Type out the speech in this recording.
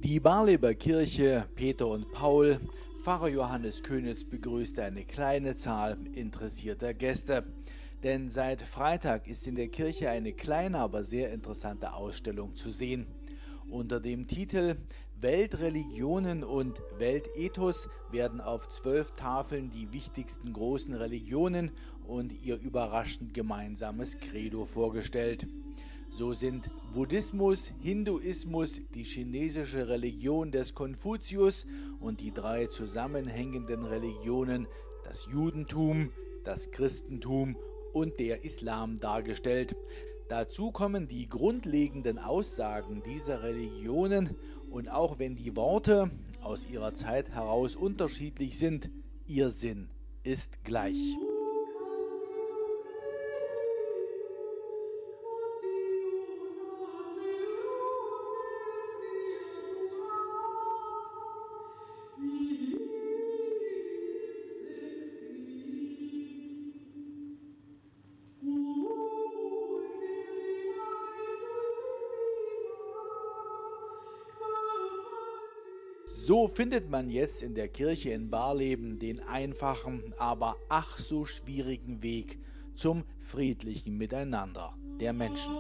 Die Barleber Kirche, Peter und Paul, Pfarrer Johannes Könitz begrüßte eine kleine Zahl interessierter Gäste. Denn seit Freitag ist in der Kirche eine kleine, aber sehr interessante Ausstellung zu sehen. Unter dem Titel Weltreligionen und Weltethos werden auf 12 Tafeln die wichtigsten großen Religionen und ihr überraschend gemeinsames Credo vorgestellt. So sind Buddhismus, Hinduismus, die chinesische Religion des Konfuzius und die 3 zusammenhängenden Religionen, das Judentum, das Christentum und der Islam dargestellt. Dazu kommen die grundlegenden Aussagen dieser Religionen und auch wenn die Worte aus ihrer Zeit heraus unterschiedlich sind, ihr Sinn ist gleich. So findet man jetzt in der Kirche in Barleben den einfachen, aber ach so schwierigen Weg zum friedlichen Miteinander der Menschen.